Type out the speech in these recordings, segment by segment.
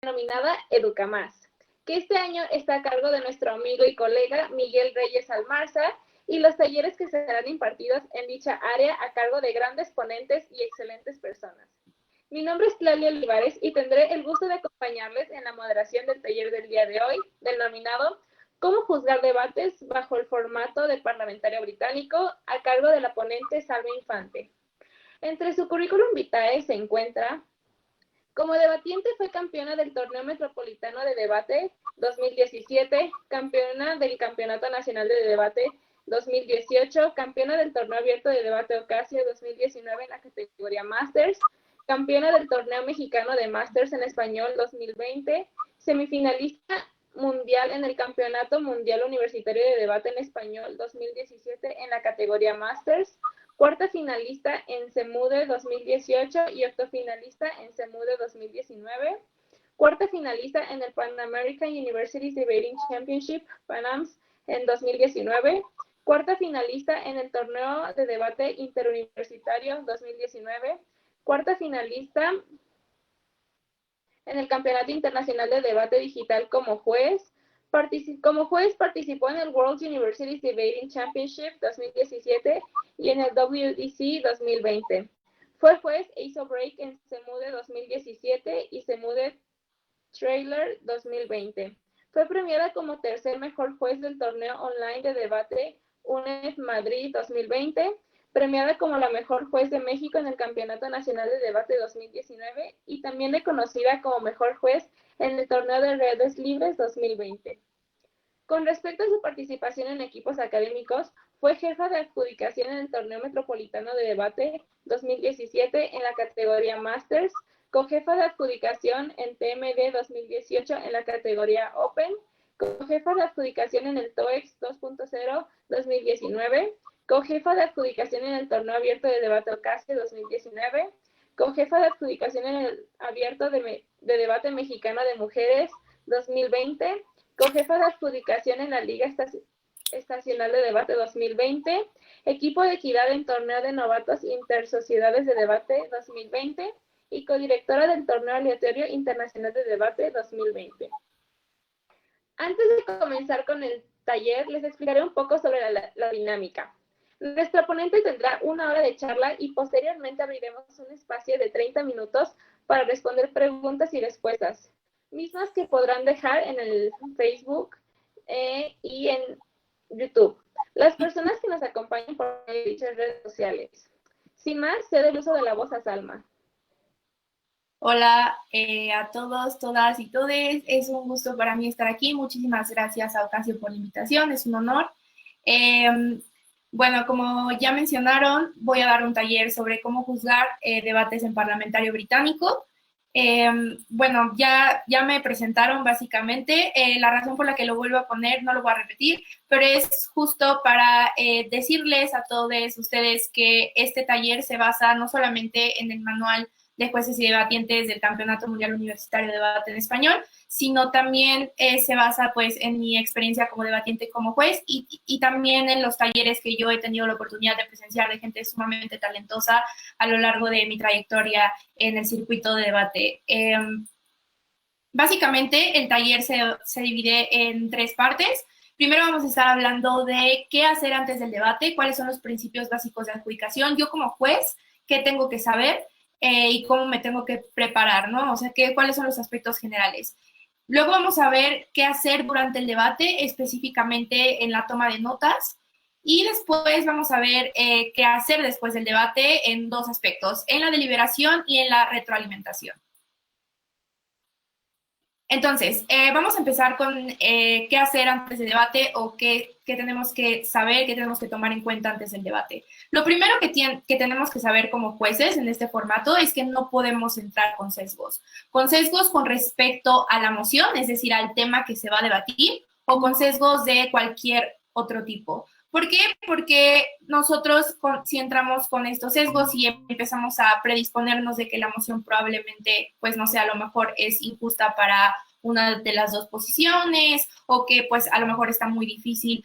denominada EducaMás, que este año está a cargo de nuestro amigo y colega Miguel Reyes Almarza, y los talleres que serán impartidos en dicha área a cargo de grandes ponentes y excelentes personas. Mi nombre es Claudia Olivares y tendré el gusto de acompañarles en la moderación del taller del día de hoy, denominado Cómo juzgar debates bajo el formato de parlamentario británico, a cargo de la ponente Salva Infante. Entre su currículum vitae se encuentra: como debatiente fue campeona del Torneo Metropolitano de Debate 2017, campeona del Campeonato Nacional de Debate 2018, campeona del Torneo Abierto de Debate Ocasio 2019 en la categoría Masters, campeona del Torneo Mexicano de Masters en Español 2020, semifinalista mundial en el Campeonato Mundial Universitario de Debate en Español 2017 en la categoría Masters, cuarta finalista en CEMUDE 2018 y octofinalista en CEMUDE 2019, cuarta finalista en el Pan American University Debating Championship, PANAMS, en 2019, cuarta finalista en el Torneo de Debate Interuniversitario 2019, cuarta finalista en el Campeonato Internacional de Debate Digital como juez. Como juez participó en el World University Debating Championship 2017 y en el WDC 2020. Fue juez e hizo break en CEMUDE 2017 y CEMUDE Trailer 2020. Fue premiada como tercer mejor juez del torneo online de debate UNED Madrid 2020, premiada como la mejor juez de México en el Campeonato Nacional de Debate 2019 y también reconocida como mejor juez en el Torneo de Redes Libres 2020. Con respecto a su participación en equipos académicos, fue jefa de adjudicación en el Torneo Metropolitano de Debate 2017 en la categoría Masters, cojefa de adjudicación en TMD 2018 en la categoría Open, cojefa de adjudicación en el TOEX 2.0 2019, cojefa de adjudicación en el Torneo Abierto de Debate Ocasio 2019, cojefa de adjudicación en el Abierto de Debate Mexicano de Mujeres 2020, cojefa de adjudicación en la Liga Estacional de Debate 2020, equipo de equidad en Torneo de Novatos Intersociedades de Debate 2020 y codirectora del Torneo Aleatorio Internacional de Debate 2020. Antes de comenzar con el taller, les explicaré un poco sobre la dinámica. Nuestra ponente tendrá 1 hora de charla y posteriormente abriremos un espacio de 30 minutos para responder preguntas y respuestas, mismas que podrán dejar en el Facebook y en YouTube. Las personas que nos acompañen por dichas redes sociales. Sin más, cedo el uso de la voz a Salma. Hola a todos, todas y todes. Es un gusto para mí estar aquí. Muchísimas gracias a Ocasio por la invitación, es un honor. Bueno, como ya mencionaron, voy a dar un taller sobre cómo juzgar debates en parlamentario británico. Bueno, ya me presentaron básicamente. La razón por la que lo vuelvo a poner, no lo voy a repetir, pero es justo para decirles a todos ustedes que este taller se basa no solamente en el manual de jueces y debatientes del Campeonato Mundial Universitario de Debate en Español, sino también se basa pues en mi experiencia como debatiente como juez y también en los talleres que yo he tenido la oportunidad de presenciar de gente sumamente talentosa a lo largo de mi trayectoria en el circuito de debate. Básicamente el taller se divide en 3 partes. Primero vamos a estar hablando de qué hacer antes del debate, cuáles son los principios básicos de adjudicación, yo como juez, qué tengo que saber, y cómo me tengo que preparar, ¿no? O sea, cuáles son los aspectos generales. Luego vamos a ver qué hacer durante el debate, específicamente en la toma de notas. Y después vamos a ver qué hacer después del debate en 2 aspectos, en la deliberación y en la retroalimentación. Entonces, vamos a empezar con qué hacer antes del debate o qué tenemos que saber, qué tenemos que tomar en cuenta antes del debate. Lo primero que tenemos que saber como jueces en este formato es que no podemos entrar con sesgos con respecto a la moción, es decir, al tema que se va a debatir, o con sesgos de cualquier otro tipo. ¿Por qué? Porque nosotros si entramos con estos sesgos y empezamos a predisponernos de que la moción probablemente, pues no sé, a lo mejor es injusta para una de las dos posiciones, o que pues a lo mejor está muy difícil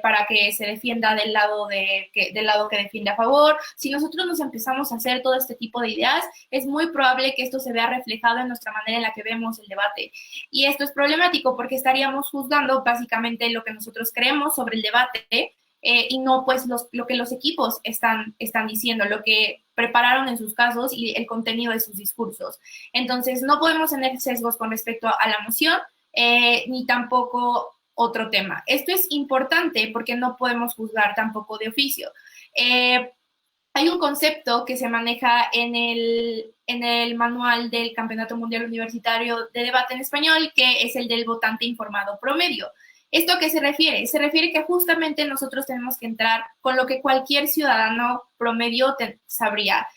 para que se defienda del lado que defiende a favor. Si nosotros nos empezamos a hacer todo este tipo de ideas, es muy probable que esto se vea reflejado en nuestra manera en la que vemos el debate. Y esto es problemático porque estaríamos juzgando básicamente lo que nosotros creemos sobre el debate, y no pues lo que los equipos están diciendo, lo que prepararon en sus casos y el contenido de sus discursos. Entonces, no podemos tener sesgos con respecto a la moción, ni tampoco otro tema. Esto es importante porque no podemos juzgar tampoco de oficio. Hay un concepto que se maneja en el manual del Campeonato Mundial Universitario de Debate en Español, que es el del votante informado promedio. ¿Esto a qué se refiere? Se refiere que justamente nosotros tenemos que entrar con lo que cualquier ciudadano promedio sabría.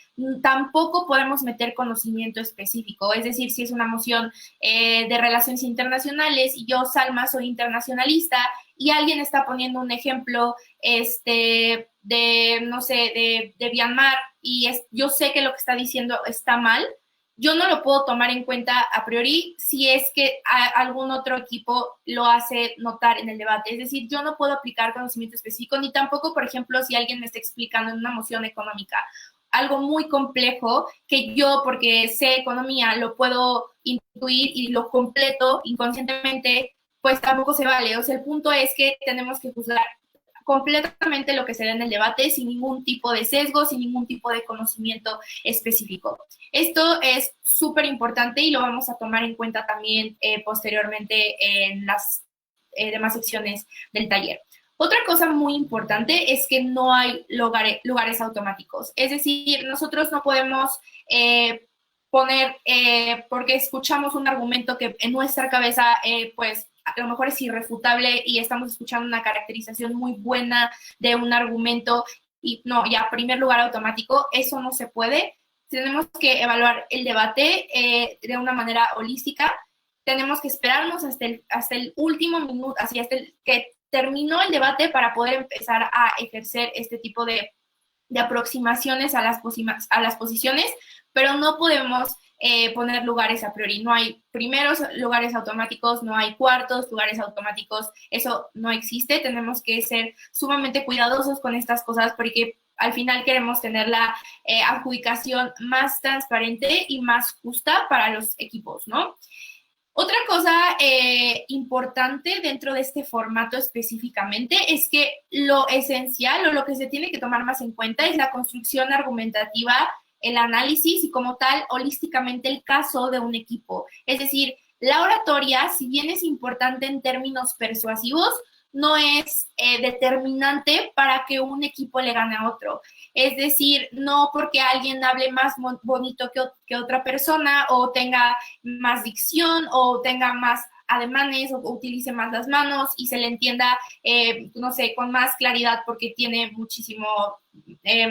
Tampoco podemos meter conocimiento específico, es decir, si es una moción de relaciones internacionales y yo, Salma, soy internacionalista y alguien está poniendo un ejemplo no sé, de Myanmar y yo sé que lo que está diciendo está mal, yo no lo puedo tomar en cuenta a priori si es que algún otro equipo lo hace notar en el debate. Es decir, yo no puedo aplicar conocimiento específico, ni tampoco, por ejemplo, si alguien me está explicando en una moción económica algo muy complejo que yo, porque sé economía, lo puedo intuir y lo completo inconscientemente, pues tampoco se vale. O sea, el punto es que tenemos que juzgar completamente lo que se da en el debate sin ningún tipo de sesgo, sin ningún tipo de conocimiento específico. Esto es súper importante y lo vamos a tomar en cuenta también posteriormente en las demás secciones del taller. Otra cosa muy importante es que no hay lugares automáticos. Es decir, nosotros no podemos poner, porque escuchamos un argumento que en nuestra cabeza, pues, a lo mejor es irrefutable y estamos escuchando una caracterización muy buena de un argumento y no, ya, primer lugar automático, eso no se puede. Tenemos que evaluar el debate de una manera holística. Tenemos que esperarnos hasta el último minuto, así hasta que terminó el debate para poder empezar a ejercer este tipo de aproximaciones a las posiciones, pero no podemos poner lugares a priori. No hay primeros lugares automáticos, no hay cuartos lugares automáticos, eso no existe. Tenemos que ser sumamente cuidadosos con estas cosas porque al final queremos tener la adjudicación más transparente y más justa para los equipos, ¿no? Otra cosa importante dentro de este formato específicamente es que lo esencial o lo que se tiene que tomar más en cuenta es la construcción argumentativa, el análisis y como tal, holísticamente el caso de un equipo. Es decir, la oratoria, si bien es importante en términos persuasivos, no es determinante para que un equipo le gane a otro. Es decir, no porque alguien hable más bonito que otra persona o tenga más dicción o tenga más ademanes o utilice más las manos y se le entienda, no sé, con más claridad porque tiene muchísimo,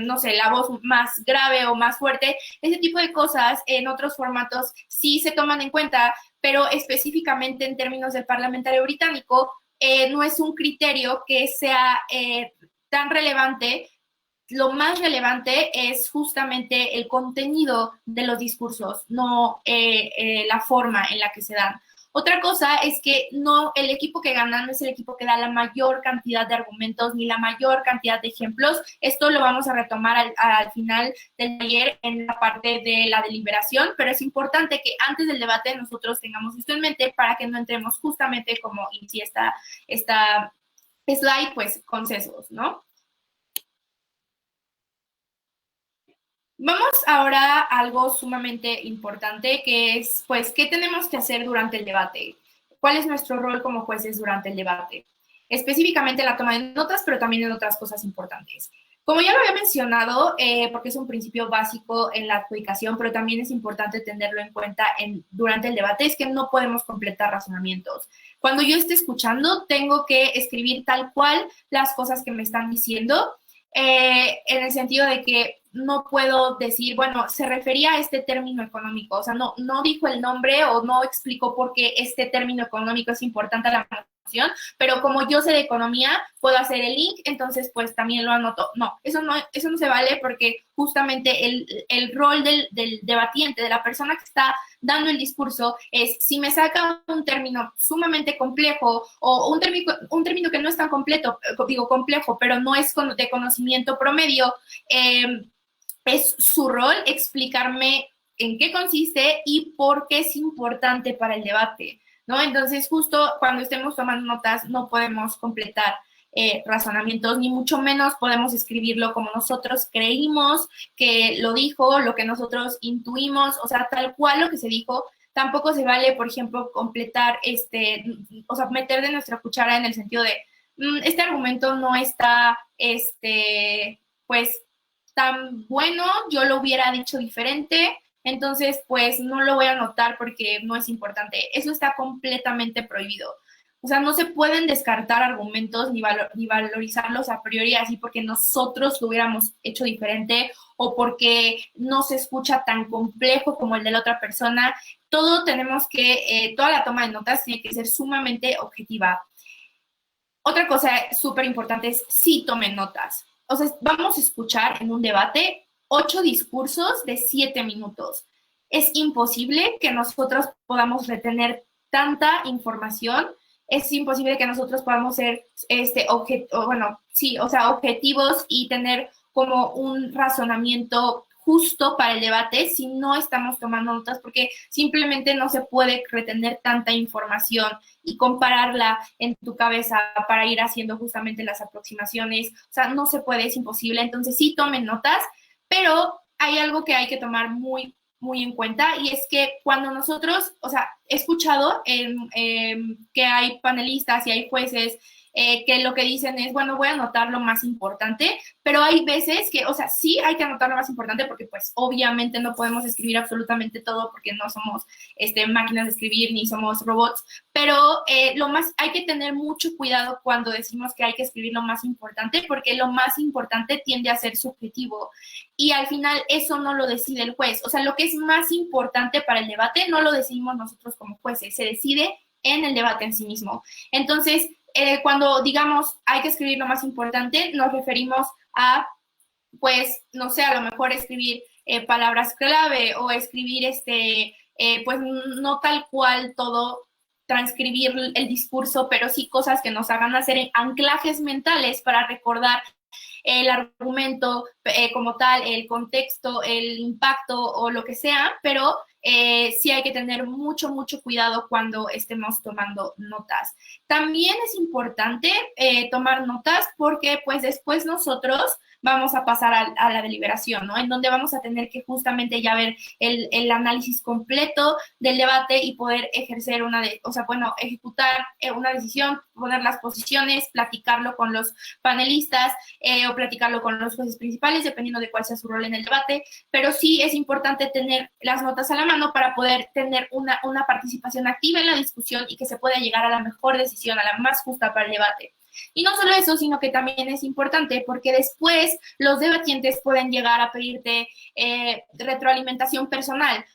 no sé, la voz más grave o más fuerte. Ese tipo de cosas en otros formatos sí se toman en cuenta, pero específicamente en términos del parlamentario británico, no es un criterio que sea tan relevante. Lo más relevante es justamente el contenido de los discursos, no la forma en la que se dan. Otra cosa es que no, el equipo que gana no es el equipo que da la mayor cantidad de argumentos ni la mayor cantidad de ejemplos. Esto lo vamos a retomar al final del taller en la parte de la deliberación, pero es importante que antes del debate nosotros tengamos esto en mente para que no entremos justamente como inicia esta slide, pues con sesgos, ¿no? Vamos ahora a algo sumamente importante, que es, pues, ¿qué tenemos que hacer durante el debate? ¿Cuál es nuestro rol como jueces durante el debate? Específicamente la toma de notas, pero también en otras cosas importantes. Como ya lo había mencionado, porque es un principio básico en la adjudicación, pero también es importante tenerlo en cuenta durante el debate, es que no podemos completar razonamientos. Cuando yo esté escuchando, tengo que escribir tal cual las cosas que me están diciendo, en el sentido de que no puedo decir, bueno, se refería a este término económico, o sea, no dijo el nombre o no explicó por qué este término económico es importante a la pero como yo sé de economía, puedo hacer el link, entonces pues también lo anoto. No, eso no se vale porque justamente el rol del debatiente, de la persona que está dando el discurso, es si me saca un término sumamente complejo o un término que no es tan complejo, pero no es de conocimiento promedio, es su rol explicarme en qué consiste y por qué es importante para el debate, ¿no? Entonces, justo cuando estemos tomando notas, no podemos completar razonamientos, ni mucho menos podemos escribirlo como nosotros creímos que lo dijo, lo que nosotros intuimos, o sea, tal cual lo que se dijo. Tampoco se vale, por ejemplo, completar, o sea, meter de nuestra cuchara en el sentido de, este argumento no está, pues, tan bueno, yo lo hubiera dicho diferente, entonces pues no lo voy a anotar porque no es importante. Eso está completamente prohibido. O sea, no se pueden descartar argumentos ni valorizarlos a priori así porque nosotros lo hubiéramos hecho diferente o porque no se escucha tan complejo como el de la otra persona. Toda la toma de notas tiene que ser sumamente objetiva. Otra cosa súper importante es sí tomen notas. O sea, vamos a escuchar en un debate 8 discursos de 7 minutos. Es imposible que nosotros podamos retener tanta información. Es imposible que nosotros podamos ser objetivos y tener como un razonamiento justo para el debate si no estamos tomando notas, porque simplemente no se puede retener tanta información y compararla en tu cabeza para ir haciendo justamente las aproximaciones. O sea, no se puede, es imposible. Entonces sí tomen notas, pero hay algo que hay que tomar muy, muy en cuenta y es que cuando nosotros, o sea, he escuchado que hay panelistas y hay jueces que lo que dicen es, bueno, voy a anotar lo más importante, pero hay veces que, o sea, sí hay que anotar lo más importante porque pues obviamente no podemos escribir absolutamente todo porque no somos máquinas de escribir ni somos robots, pero hay que tener mucho cuidado cuando decimos que hay que escribir lo más importante porque lo más importante tiende a ser subjetivo y al final eso no lo decide el juez. O sea, lo que es más importante para el debate no lo decidimos nosotros como jueces, se decide en el debate en sí mismo. Entonces, cuando digamos hay que escribir lo más importante, nos referimos a, pues, no sé, a lo mejor escribir palabras clave o escribir, pues, no tal cual todo, transcribir el discurso, pero sí cosas que nos hagan hacer anclajes mentales para recordar el argumento como tal, el contexto, el impacto o lo que sea, pero sí hay que tener mucho, mucho cuidado cuando estemos tomando notas. También es importante tomar notas porque pues después nosotros vamos a pasar a la deliberación, ¿no? En donde vamos a tener que justamente ya ver el análisis completo del debate y poder ejercer ejecutar una decisión, poner las posiciones, platicarlo con los panelistas o platicarlo con los jueces principales, dependiendo de cuál sea su rol en el debate, pero sí es importante tener las notas a la mano para poder tener una participación activa en la discusión y que se pueda llegar a la mejor decisión, a la más justa para el debate. Y no solo eso, sino que también es importante porque después los debatientes pueden llegar a pedirte retroalimentación personal,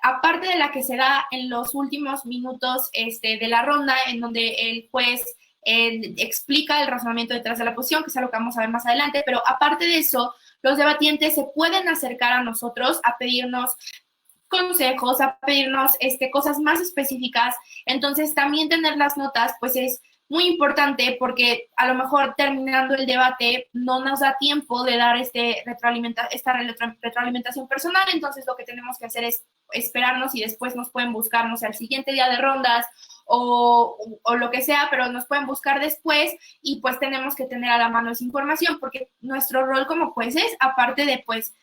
aparte de la que se da en los últimos minutos de la ronda, en donde el juez explica el razonamiento detrás de la posición, que es algo que vamos a ver más adelante, pero aparte de eso, los debatientes se pueden acercar a nosotros a pedirnos consejos, a pedirnos cosas más específicas. Entonces, también tener las notas, pues es muy importante porque a lo mejor terminando el debate no nos da tiempo de dar esta retroalimentación personal, entonces lo que tenemos que hacer es esperarnos y después nos pueden buscar, no sé, al siguiente día de rondas o lo que sea, pero nos pueden buscar después y pues tenemos que tener a la mano esa información porque nuestro rol como jueces, aparte de pues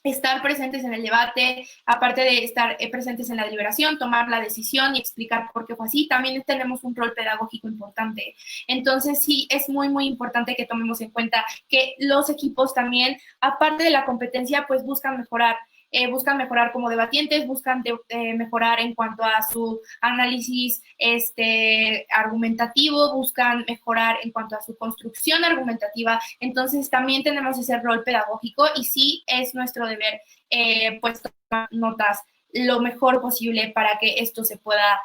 estar presentes en el debate, aparte de estar presentes en la deliberación, tomar la decisión y explicar por qué fue así, también tenemos un rol pedagógico importante. Entonces, sí, es muy, muy importante que tomemos en cuenta que los equipos también, aparte de la competencia, pues buscan mejorar como debatientes, buscan mejorar en cuanto a su análisis argumentativo, buscan mejorar en cuanto a su construcción argumentativa. Entonces, también tenemos ese rol pedagógico y sí es nuestro deber, pues, tomar notas lo mejor posible para que esto se pueda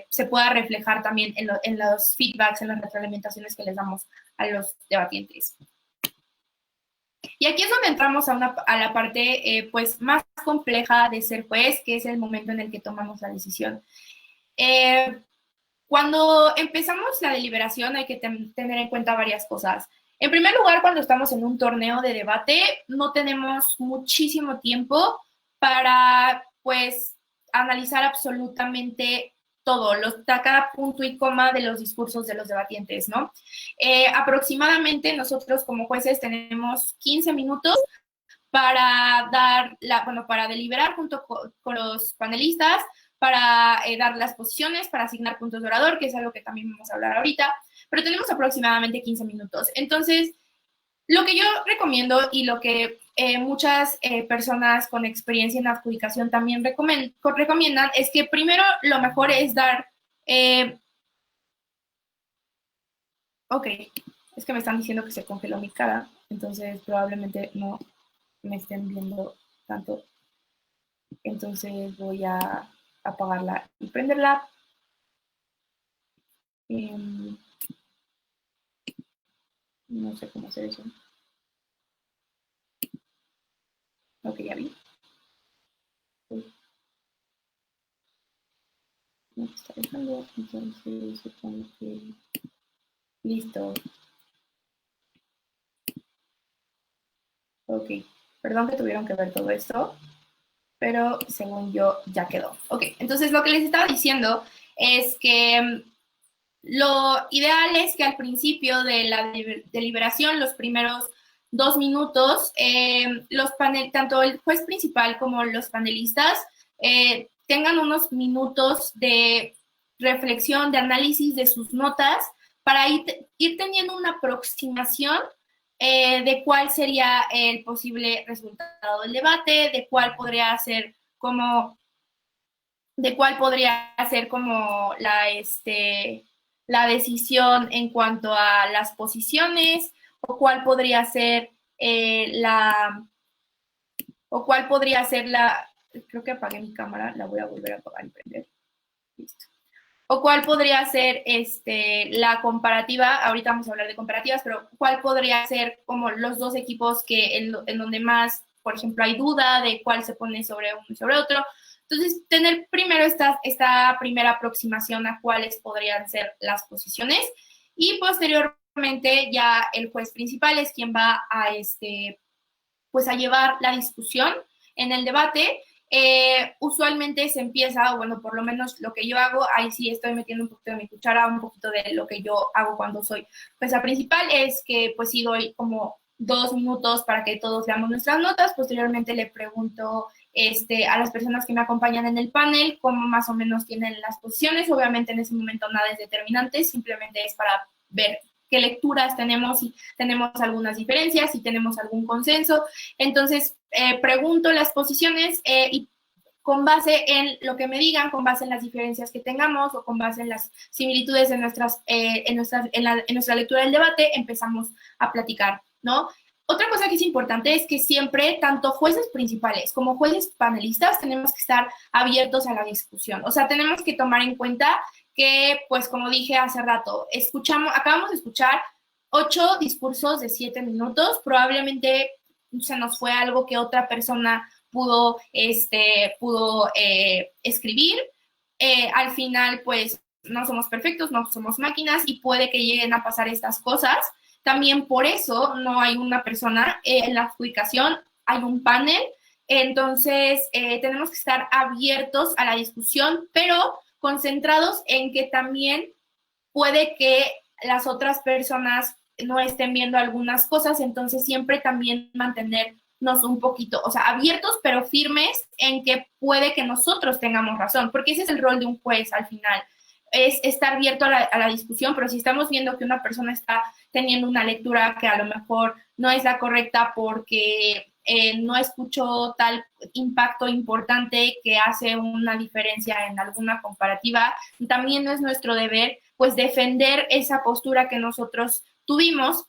se pueda reflejar también en los feedbacks, en las retroalimentaciones que les damos a los debatientes. Y aquí es donde entramos a la parte pues más compleja de ser juez, que es el momento en el que tomamos la decisión. Cuando empezamos la deliberación hay que tener en cuenta varias cosas. En primer lugar, cuando estamos en un torneo de debate, no tenemos muchísimo tiempo para, pues, analizar absolutamente todo, cada punto y coma de los discursos de los debatientes, ¿no? Aproximadamente nosotros como jueces tenemos 15 minutos para para deliberar junto con los panelistas, para dar las posiciones, para asignar puntos de orador, que es algo que también vamos a hablar ahorita, pero tenemos aproximadamente 15 minutos. Entonces, lo que yo recomiendo y lo que muchas personas con experiencia en adjudicación también recomiendan es que primero lo mejor es dar... ok, es que me están diciendo que se congeló mi cara, entonces probablemente no me estén viendo tanto. Entonces voy a apagarla y prenderla. No sé cómo hacer eso. Ok, ya vi. No está dejando, entonces supongo que... Listo. Ok, perdón que tuvieron que ver todo esto, pero según yo ya quedó. Ok, entonces lo que les estaba diciendo es que lo ideal es que al principio de la deliberación, los primeros 2 minutos, tanto el juez principal como los panelistas tengan unos minutos de reflexión, de análisis de sus notas para ir teniendo una aproximación de cuál sería el posible resultado del debate, de cuál podría ser como la decisión en cuanto a las posiciones, o cuál podría ser creo que apagué mi cámara, la voy a volver a apagar y prender. Listo. O cuál podría ser la comparativa, ahorita vamos a hablar de comparativas, pero cuál podría ser como los dos equipos en donde más, por ejemplo, hay duda de cuál se pone sobre uno y sobre otro. Entonces, tener primero esta primera aproximación a cuáles podrían ser las posiciones, y posteriormente ya el juez principal es quien va pues a llevar la discusión en el debate. Usualmente se empieza, o bueno, por lo menos lo que yo hago, ahí sí estoy metiendo un poquito de mi cuchara, un poquito de lo que yo hago cuando soy jueza principal, es que pues sí doy como 2 minutos para que todos leamos nuestras notas. Posteriormente le pregunto a las personas que me acompañan en el panel cómo más o menos tienen las posiciones. Obviamente en ese momento nada es determinante, simplemente es para ver qué lecturas tenemos, si tenemos algunas diferencias, si tenemos algún consenso. Entonces, pregunto las posiciones y con base en lo que me digan, con base en las diferencias que tengamos o con base en las similitudes en nuestra lectura del debate, empezamos a platicar, ¿no? Otra cosa que es importante es que siempre, tanto jueces principales como jueces panelistas, tenemos que estar abiertos a la discusión. O sea, tenemos que tomar en cuenta que, pues, como dije hace rato, acabamos de escuchar 8 discursos de 7 minutos. Probablemente se nos fue algo que otra persona pudo escribir. Al final, pues, no somos perfectos, no somos máquinas y puede que lleguen a pasar estas cosas. También por eso no hay una persona en la adjudicación, hay un panel. Entonces, tenemos que estar abiertos a la discusión, pero concentrados en que también puede que las otras personas no estén viendo algunas cosas. Entonces siempre también mantenernos un poquito, o sea, abiertos pero firmes en que puede que nosotros tengamos razón, porque ese es el rol de un juez al final, es estar abierto a la discusión. Pero si estamos viendo que una persona está teniendo una lectura que a lo mejor no es la correcta porque no escuchó tal impacto importante que hace una diferencia en alguna comparativa, también no es nuestro deber pues defender esa postura que nosotros tuvimos,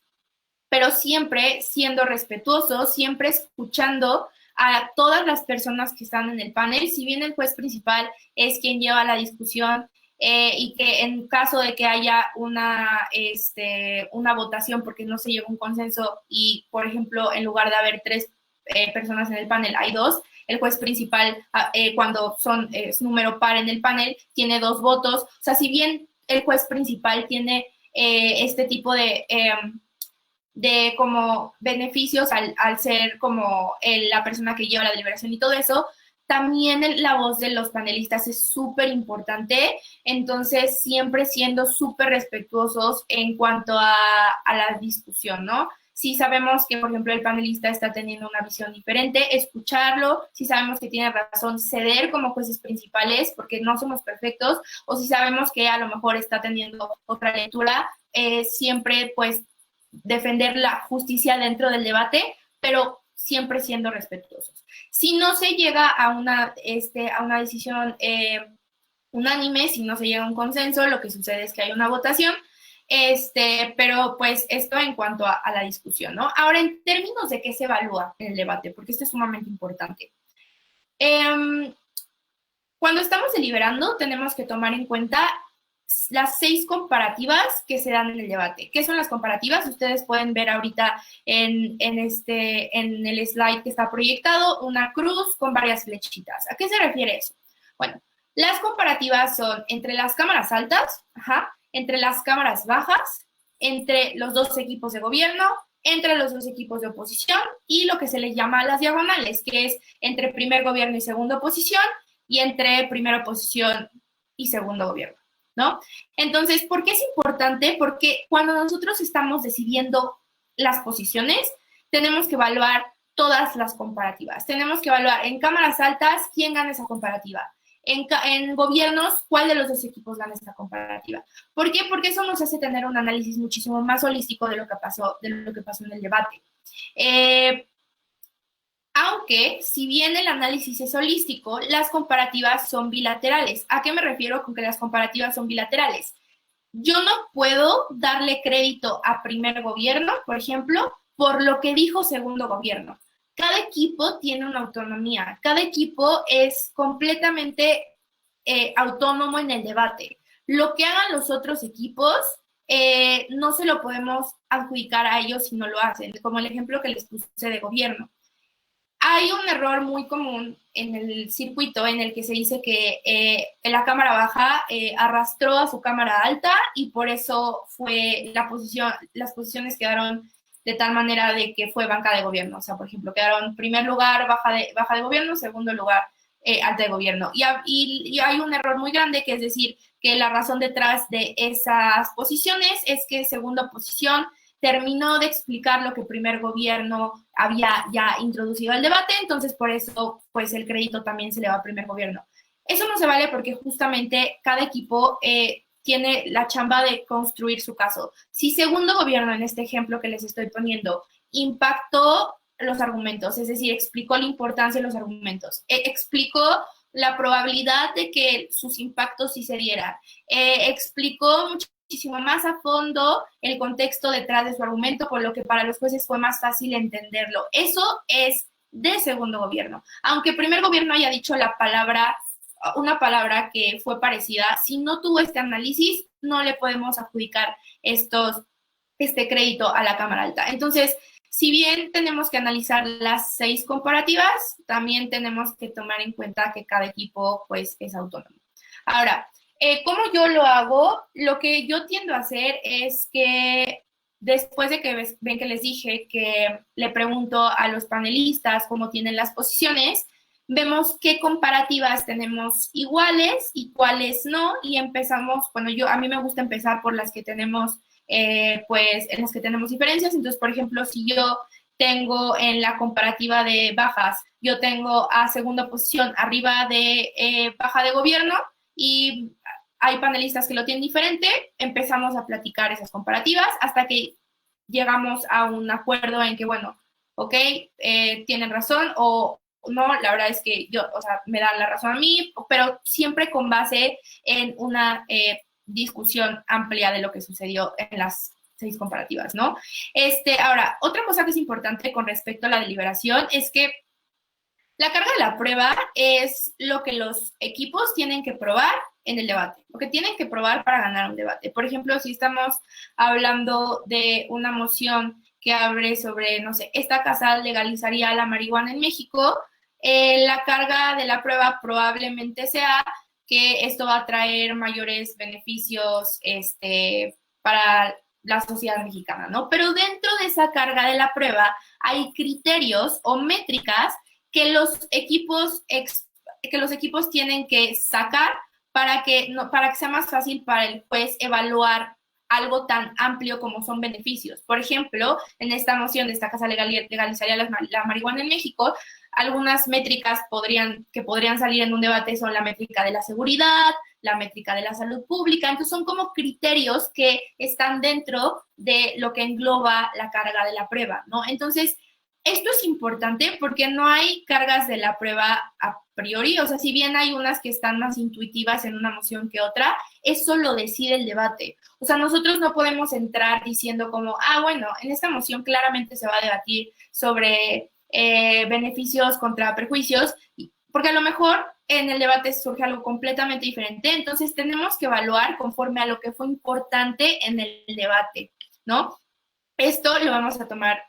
pero siempre siendo respetuosos, siempre escuchando a todas las personas que están en el panel, si bien el juez principal es quien lleva la discusión y que en caso de que haya una votación porque no se llega a un consenso y, por ejemplo, en lugar de haber 3 personas en el panel, hay 2, el juez principal, cuando es número par en el panel, tiene 2 votos. O sea, si bien el juez principal tiene este tipo de como beneficios al ser como la persona que lleva la deliberación y todo eso, también la voz de los panelistas es súper importante, entonces siempre siendo súper respetuosos en cuanto a la discusión, ¿no? Si sabemos que, por ejemplo, el panelista está teniendo una visión diferente, escucharlo. Si sabemos que tiene razón, ceder como jueces principales, porque no somos perfectos, o si sabemos que a lo mejor está teniendo otra lectura, siempre, pues, defender la justicia dentro del debate, pero siempre siendo respetuosos. Si no se llega a una decisión unánime, si no se llega a un consenso, lo que sucede es que hay una votación, pero pues esto en cuanto a la discusión, ¿no? Ahora, en términos de qué se evalúa en el debate, porque esto es sumamente importante. Cuando estamos deliberando, tenemos que tomar en cuenta las 6 comparativas que se dan en el debate. ¿Qué son las comparativas? Ustedes pueden ver ahorita en el slide que está proyectado una cruz con varias flechitas. ¿A qué se refiere eso? Bueno, las comparativas son entre las cámaras altas, entre las cámaras bajas, entre los 2 equipos de gobierno, entre los 2 equipos de oposición y lo que se les llama las diagonales, que es entre primer gobierno y segunda oposición y entre primera oposición y segundo gobierno, ¿no? Entonces, ¿por qué es importante? Porque cuando nosotros estamos decidiendo las posiciones, tenemos que evaluar todas las comparativas. Tenemos que evaluar en cámaras altas quién gana esa comparativa. En gobiernos, ¿cuál de los 2 equipos gana esta comparativa? ¿Por qué? Porque eso nos hace tener un análisis muchísimo más holístico de lo que pasó en el debate. Aunque, si bien el análisis es holístico, las comparativas son bilaterales. ¿A qué me refiero con que las comparativas son bilaterales? Yo no puedo darle crédito a primer gobierno, por ejemplo, por lo que dijo segundo gobierno. Cada equipo tiene una autonomía, cada equipo es completamente autónomo en el debate. Lo que hagan los otros equipos no se lo podemos adjudicar a ellos si no lo hacen, como el ejemplo que les puse de gobierno. Hay un error muy común en el circuito en el que se dice que la cámara baja arrastró a su cámara alta y por eso fue las posiciones quedaron de tal manera de que fue banca de gobierno. O sea, por ejemplo, quedaron primer lugar baja de gobierno, segundo lugar alta de gobierno. Y hay un error muy grande, que es decir, que la razón detrás de esas posiciones es que segunda posición terminó de explicar lo que primer gobierno había ya introducido al debate, entonces por eso pues el crédito también se le va a primer gobierno. Eso no se vale porque justamente cada equipo tiene la chamba de construir su caso. Si segundo gobierno, en este ejemplo que les estoy poniendo, impactó los argumentos, es decir, explicó la importancia de los argumentos, explicó la probabilidad de que sus impactos sí se dieran, explicó muchísimo más a fondo el contexto detrás de su argumento, por lo que para los jueces fue más fácil entenderlo. Eso es de segundo gobierno. Aunque primer gobierno haya dicho una palabra que fue parecida, si no tuvo este análisis, no le podemos adjudicar este crédito a la Cámara Alta. Entonces, si bien tenemos que analizar las 6 comparativas, también tenemos que tomar en cuenta que cada equipo pues es autónomo. Ahora, ¿cómo yo lo hago? Lo que yo tiendo a hacer es que después de que ven que les dije que le pregunto a los panelistas cómo tienen las posiciones, vemos qué comparativas tenemos iguales y cuáles no, y empezamos, a mí me gusta empezar por las que tenemos, pues, en las que tenemos diferencias. Entonces, por ejemplo, si yo tengo en la comparativa de bajas, yo tengo a segunda posición arriba de baja de gobierno, y hay panelistas que lo tienen diferente, empezamos a platicar esas comparativas hasta que llegamos a un acuerdo en que, bueno, ok, tienen razón o no, la verdad es que me dan la razón a mí, pero siempre con base en una discusión amplia de lo que sucedió en las 6 comparativas, ¿no? Ahora, otra cosa que es importante con respecto a la deliberación es que La carga de la prueba es lo que los equipos tienen que probar en el debate, lo que tienen que probar para ganar un debate. Por ejemplo, si estamos hablando de una moción que abre sobre, no sé, esta casa legalizaría la marihuana en México, la carga de la prueba probablemente sea que esto va a traer mayores beneficios para la sociedad mexicana, ¿no? Pero dentro de esa carga de la prueba hay criterios o métricas que los equipos tienen que sacar para que sea más fácil para el juez evaluar algo tan amplio como son beneficios. Por ejemplo, en esta moción de esta casa legalizaría la marihuana en México, algunas métricas que podrían salir en un debate son la métrica de la seguridad, la métrica de la salud pública. Entonces son como criterios que están dentro de lo que engloba la carga de la prueba, ¿no? Entonces, esto es importante porque no hay cargas de la prueba a priori, o sea, si bien hay unas que están más intuitivas en una moción que otra, eso lo decide el debate. O sea, nosotros no podemos entrar diciendo como, bueno, en esta moción claramente se va a debatir sobre beneficios contra perjuicios, porque a lo mejor en el debate surge algo completamente diferente, entonces tenemos que evaluar conforme a lo que fue importante en el debate, ¿no? Esto lo vamos a tomar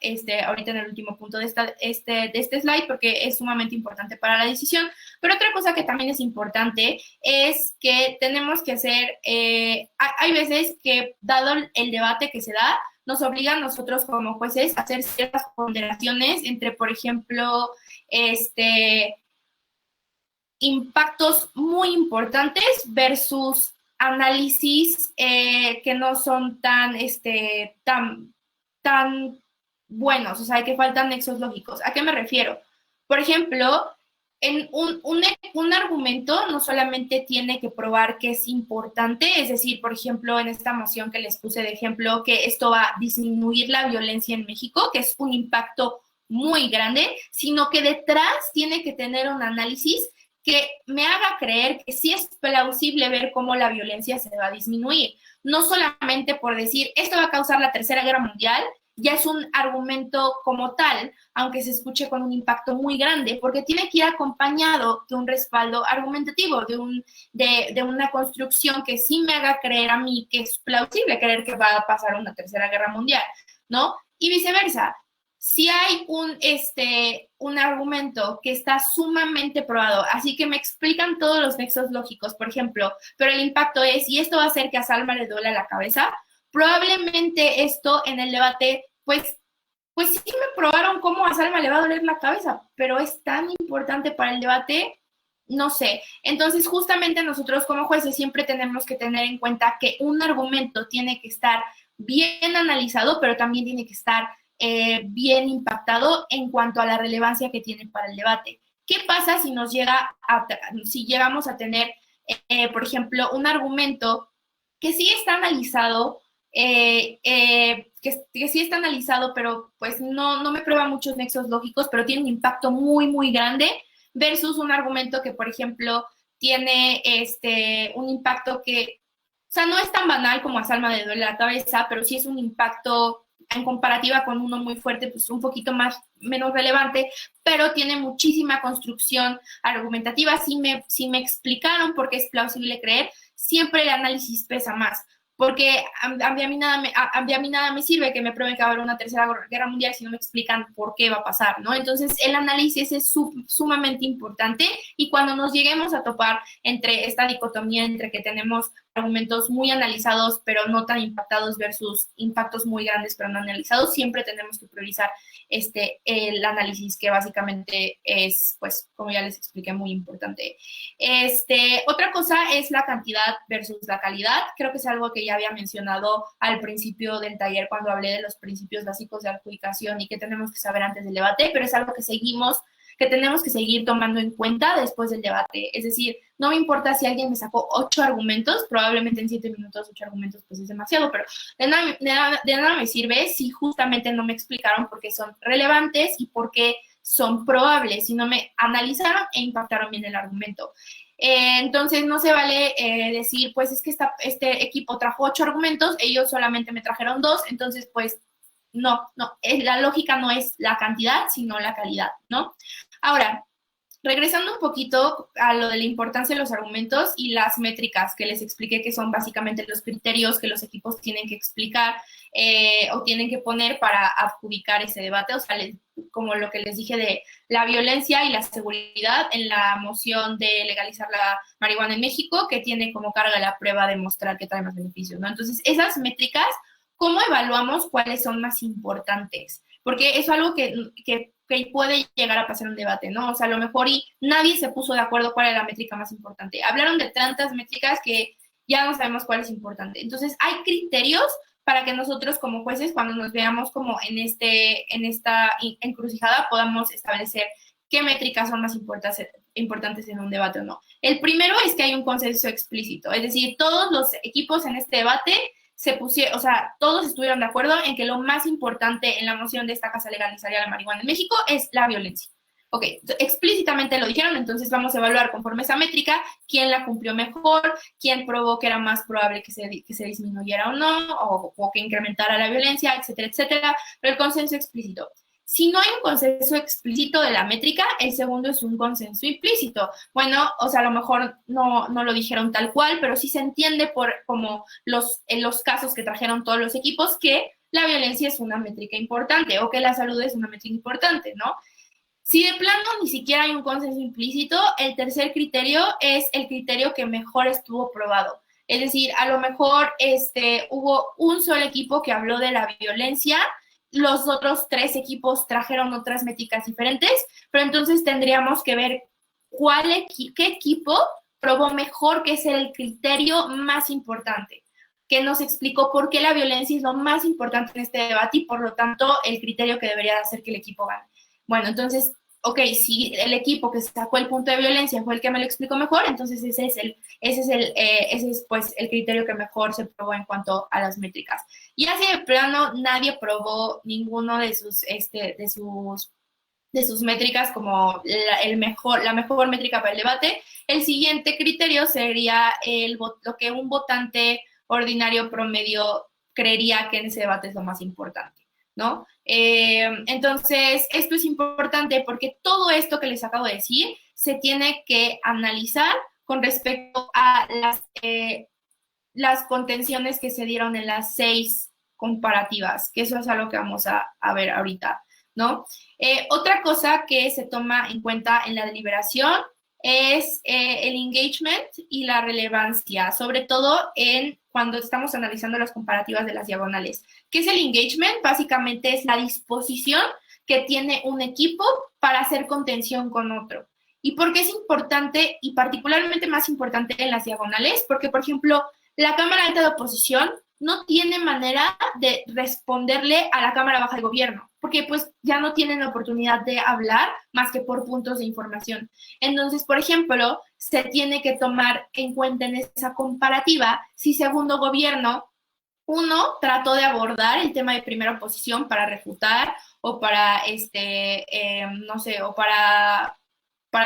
ahorita en el último punto de este slide porque es sumamente importante para la decisión. Pero otra cosa que también es importante es que tenemos que hacer, hay veces que dado el debate que se da, nos obliga a nosotros como jueces a hacer ciertas ponderaciones entre, por ejemplo, impactos muy importantes versus análisis que no son tan buenos, o sea, que faltan nexos lógicos. ¿A qué me refiero? Por ejemplo, en un argumento no solamente tiene que probar que es importante, es decir, por ejemplo, en esta moción que les puse de ejemplo, que esto va a disminuir la violencia en México, que es un impacto muy grande, sino que detrás tiene que tener un análisis que me haga creer que sí es plausible ver cómo la violencia se va a disminuir. No solamente por decir, esto va a causar la Tercera Guerra Mundial, ya es un argumento como tal, aunque se escuche con un impacto muy grande, porque tiene que ir acompañado de un respaldo argumentativo, de una construcción que sí me haga creer a mí que es plausible creer que va a pasar una Tercera Guerra Mundial, ¿no? Y viceversa. Si hay un argumento que está sumamente probado, así que me explican todos los nexos lógicos, por ejemplo, pero el impacto es, y esto va a hacer que a Salma le duela la cabeza, probablemente esto en el debate, pues sí me probaron cómo a Salma le va a doler la cabeza, pero es tan importante para el debate, no sé. Entonces, justamente nosotros como jueces siempre tenemos que tener en cuenta que un argumento tiene que estar bien analizado, pero también tiene que estar bien impactado en cuanto a la relevancia que tiene para el debate. ¿Qué pasa si si llegamos a tener, por ejemplo, un argumento que sí está analizado, que sí está analizado, pero pues no me prueba muchos nexos lógicos, pero tiene un impacto muy, muy grande, versus un argumento que, por ejemplo, tiene un impacto que, o sea, no es tan banal como a Salma le duele la cabeza, pero sí es un impacto en comparativa con uno muy fuerte, pues un poquito menos relevante, pero tiene muchísima construcción argumentativa. Si me explicaron por qué es plausible creer, siempre el análisis pesa más, porque a mí nada me sirve que me prueben que va a haber una Tercera Guerra Mundial si no me explican por qué va a pasar, ¿no? Entonces, el análisis es sumamente importante, y cuando nos lleguemos a topar entre esta dicotomía entre que tenemos argumentos muy analizados pero no tan impactados versus impactos muy grandes pero no analizados, siempre tenemos que priorizar el análisis, que básicamente es, pues, como ya les expliqué, muy importante. Otra cosa es la cantidad versus la calidad. Creo que es algo que ya había mencionado al principio del taller cuando hablé de los principios básicos de adjudicación y que tenemos que saber antes del debate, pero es algo que tenemos que seguir tomando en cuenta después del debate. Es decir, no me importa si alguien me sacó 8 argumentos, probablemente en 7 minutos 8 argumentos pues es demasiado, pero de nada me sirve si justamente no me explicaron por qué son relevantes y por qué son probables, si no me analizaron e impactaron bien el argumento. Entonces, no se vale decir, pues es que este equipo trajo 8 argumentos, ellos solamente me trajeron 2, entonces pues no, la lógica no es la cantidad, sino la calidad, ¿no? Ahora, Regresando un poquito a lo de la importancia de los argumentos y las métricas que les expliqué, que son básicamente los criterios que los equipos tienen que explicar o tienen que poner para adjudicar ese debate, o sea, como lo que les dije de la violencia y la seguridad en la moción de legalizar la marihuana en México, que tiene como carga la prueba de mostrar que trae más beneficios, ¿no? Entonces, esas métricas, ¿cómo evaluamos cuáles son más importantes? Porque eso es algo que puede llegar a pasar un debate, ¿no? O sea, a lo mejor y nadie se puso de acuerdo cuál era la métrica más importante. Hablaron de tantas métricas que ya no sabemos cuál es importante. Entonces, hay criterios para que nosotros como jueces, cuando nos veamos como en esta encrucijada, podamos establecer qué métricas son más importantes en un debate o no. El primero es que hay un consenso explícito, es decir, todos los equipos en este debate se pusieron, o sea, todos estuvieron de acuerdo en que lo más importante en la moción de esta casa legalizaría la marihuana en México es la violencia. Ok, explícitamente lo dijeron, entonces vamos a evaluar conforme esa métrica quién la cumplió mejor, quién probó que era más probable que se disminuyera o no, o que incrementara la violencia, etcétera, etcétera, pero el consenso explícito. Si no hay un consenso explícito de la métrica, el segundo es un consenso implícito. Bueno, o sea, a lo mejor no lo dijeron tal cual, pero sí se entiende por como en los casos que trajeron todos los equipos que la violencia es una métrica importante o que la salud es una métrica importante, ¿no? Si de plano ni siquiera hay un consenso implícito, el tercer criterio es el criterio que mejor estuvo probado. Es decir, a lo mejor hubo un solo equipo que habló de la violencia, los otros 3 equipos trajeron otras métricas diferentes, pero entonces tendríamos que ver qué equipo probó mejor, que es el criterio más importante, que nos explicó por qué la violencia es lo más importante en este debate y por lo tanto el criterio que debería hacer que el equipo gane. Bueno, entonces, ok, si el equipo que sacó el punto de violencia fue el que me lo explicó mejor, entonces ese es pues el criterio que mejor se probó en cuanto a las métricas. Y así de plano nadie probó ninguno de sus métricas como la mejor métrica para el debate. El siguiente criterio sería lo que un votante ordinario promedio creería que en ese debate es lo más importante, ¿no? Entonces, esto es importante porque todo esto que les acabo de decir se tiene que analizar con respecto a las contenciones que se dieron en las 6 comparativas, que eso es algo que vamos a ver ahorita, ¿no? Otra cosa que se toma en cuenta en la deliberación es el engagement y la relevancia, sobre todo cuando estamos analizando las comparativas de las diagonales. ¿Qué es el engagement? Básicamente es la disposición que tiene un equipo para hacer contención con otro. ¿Y por qué es importante y particularmente más importante en las diagonales? Porque, por ejemplo, la Cámara Alta de Oposición no tiene manera de responderle a la Cámara Baja de Gobierno, porque pues ya no tienen la oportunidad de hablar más que por puntos de información. Entonces, por ejemplo, se tiene que tomar en cuenta en esa comparativa si segundo gobierno, uno, trató de abordar el tema de primera oposición para refutar o para, no sé, o para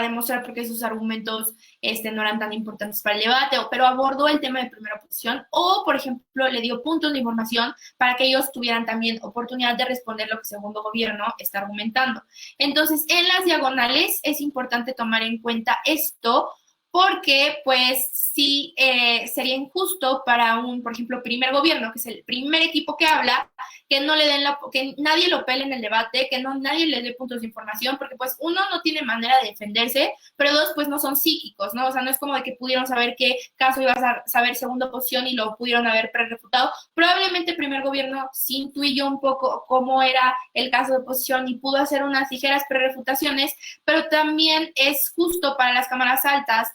demostrar por qué sus argumentos no eran tan importantes para el debate, pero abordó el tema de primera oposición, o, por ejemplo, le dio puntos de información para que ellos tuvieran también oportunidad de responder lo que el segundo gobierno está argumentando. Entonces, en las diagonales es importante tomar en cuenta esto, porque pues sí sería injusto para por ejemplo, primer gobierno, que es el primer equipo que habla, que no le den que nadie lo pele en el debate, que nadie le dé puntos de información, porque pues uno no tiene manera de defenderse, pero dos, pues no son psíquicos, ¿no? O sea, no es como de que pudieron saber qué caso iba a saber segunda posición y lo pudieron haber pre-refutado. Probablemente el primer gobierno sí intuyó un poco cómo era el caso de oposición y pudo hacer unas ligeras pre-refutaciones, pero también es justo para las cámaras altas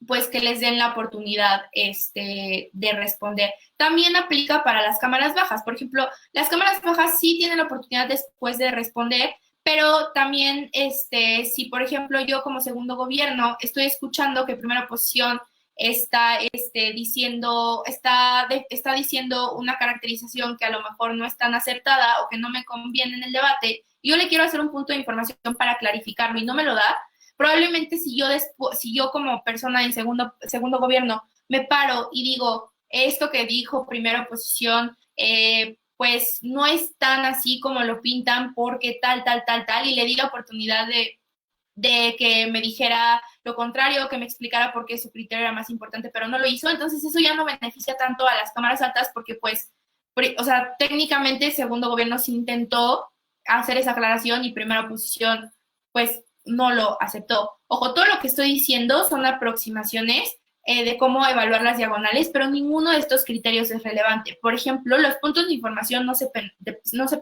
pues que les den la oportunidad de responder. También aplica para las cámaras bajas. Por ejemplo, las cámaras bajas sí tienen la oportunidad después de responder, pero también si, por ejemplo, yo como segundo gobierno estoy escuchando que primera oposición está diciendo una caracterización que a lo mejor no es tan acertada o que no me conviene en el debate, yo le quiero hacer un punto de información para clarificarlo y no me lo da. Probablemente si yo como persona en segundo gobierno me paro y digo, esto que dijo primera oposición, pues no es tan así como lo pintan porque tal, y le di la oportunidad de que me dijera lo contrario, que me explicara por qué su criterio era más importante, pero no lo hizo. Entonces eso ya no beneficia tanto a las cámaras altas porque pues, o sea, técnicamente segundo gobierno sí intentó hacer esa aclaración y primera posición pues no lo aceptó. Ojo, todo lo que estoy diciendo son aproximaciones de cómo evaluar las diagonales, pero ninguno de estos criterios es relevante. Por ejemplo, los puntos de información no se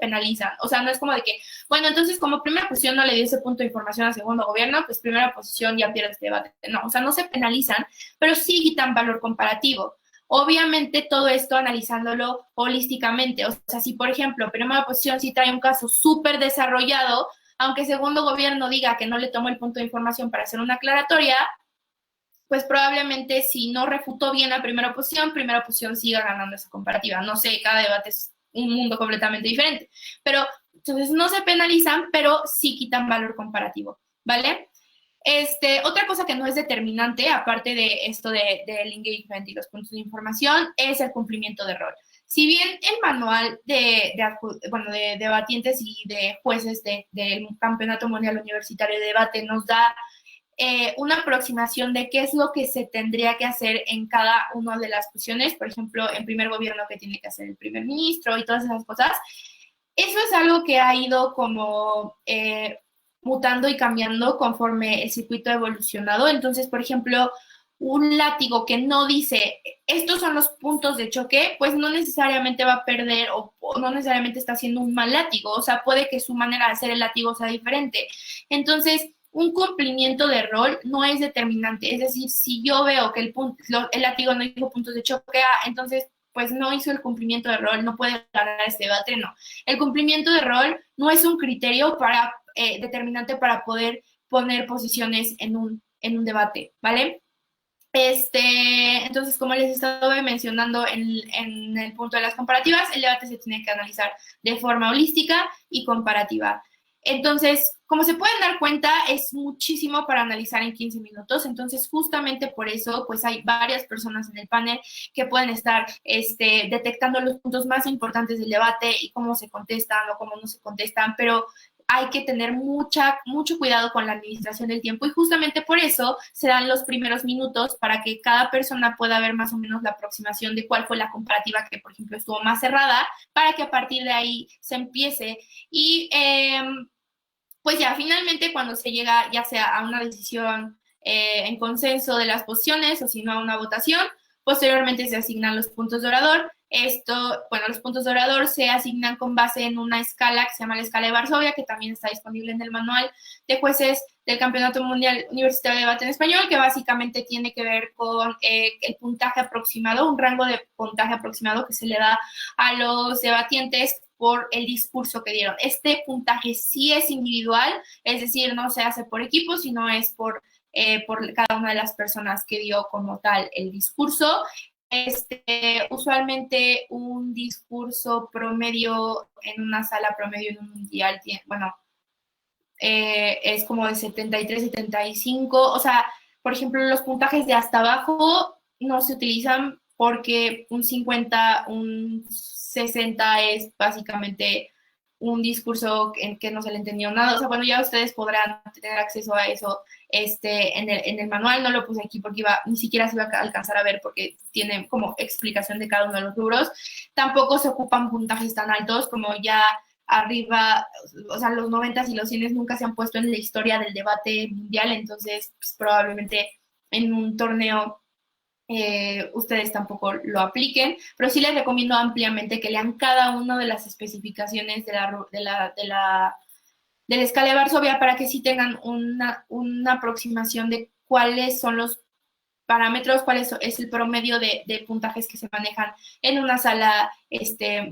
penalizan. O sea, no es como de que, bueno, entonces como primera posición no le dio ese punto de información al segundo gobierno, pues primera posición ya pierde este debate. No, o sea, no se penalizan, pero sí quitan valor comparativo. Obviamente todo esto analizándolo holísticamente. O sea, si por ejemplo, primera posición sí trae un caso súper desarrollado, aunque segundo gobierno diga que no le tomó el punto de información para hacer una aclaratoria, pues probablemente si no refutó bien a primera posición siga ganando esa comparativa. No sé, cada debate es un mundo completamente diferente. Pero entonces no se penalizan, pero sí quitan valor comparativo, ¿vale? Otra cosa que no es determinante, aparte de esto del engagement y los puntos de información, es el cumplimiento de rol. Si bien el manual de debatientes y de jueces del Campeonato Mundial Universitario de Debate nos da una aproximación de qué es lo que se tendría que hacer en cada una de las posiciones, por ejemplo, en primer gobierno que tiene que hacer el primer ministro y todas esas cosas. Eso es algo que ha ido como mutando y cambiando conforme el circuito ha evolucionado. Entonces, por ejemplo, un látigo que no dice estos son los puntos de choque, pues no necesariamente va a perder o no necesariamente está haciendo un mal látigo. O sea, puede que su manera de hacer el látigo sea diferente. Entonces, un cumplimiento de rol no es determinante. Es decir, si yo veo que el látigo no hizo puntos de choque, entonces pues no hizo el cumplimiento de rol, no puede ganar este debate, no. El cumplimiento de rol no es un criterio determinante para poder poner posiciones en un debate, ¿vale? Entonces, como les estaba mencionando en el punto de las comparativas, el debate se tiene que analizar de forma holística y comparativa. Entonces, como se pueden dar cuenta, es muchísimo para analizar en 15 minutos. Entonces, justamente por eso, pues hay varias personas en el panel que pueden estar detectando los puntos más importantes del debate y cómo se contestan o cómo no se contestan, pero hay que tener mucho cuidado con la administración del tiempo y justamente por eso se dan los primeros minutos para que cada persona pueda ver más o menos la aproximación de cuál fue la comparativa que, por ejemplo, estuvo más cerrada, para que a partir de ahí se empiece y pues ya finalmente cuando se llega ya sea a una decisión en consenso de las posiciones o si no a una votación, posteriormente se asignan los puntos de orador. Los puntos de orador se asignan con base en una escala que se llama la escala de Varsovia, que también está disponible en el manual de jueces del Campeonato Mundial Universitario de Debate en Español, que básicamente tiene que ver con el puntaje aproximado, un rango de puntaje aproximado que se le da a los debatientes por el discurso que dieron. Este puntaje sí es individual, es decir, no se hace por equipo, sino es por cada una de las personas que dio como tal el discurso. Usualmente un discurso promedio en una sala promedio en un mundial, es como de 73, 75. O sea, por ejemplo, los puntajes de hasta abajo no se utilizan porque un 50, un 60 es básicamente un discurso en que no se le entendió nada. O sea, bueno, ya ustedes podrán tener acceso a eso en el manual. No lo puse aquí porque ni siquiera se iba a alcanzar a ver porque tiene como explicación de cada uno de los rubros. Tampoco se ocupan puntajes tan altos como ya arriba, o sea, los 90s y los 100s nunca se han puesto en la historia del debate mundial, entonces pues, probablemente en un torneo ustedes tampoco lo apliquen, pero sí les recomiendo ampliamente que lean cada una de las especificaciones de la escala de Varsovia para que sí tengan una aproximación de cuáles son los parámetros, cuál es el promedio de puntajes que se manejan en una sala, o sea,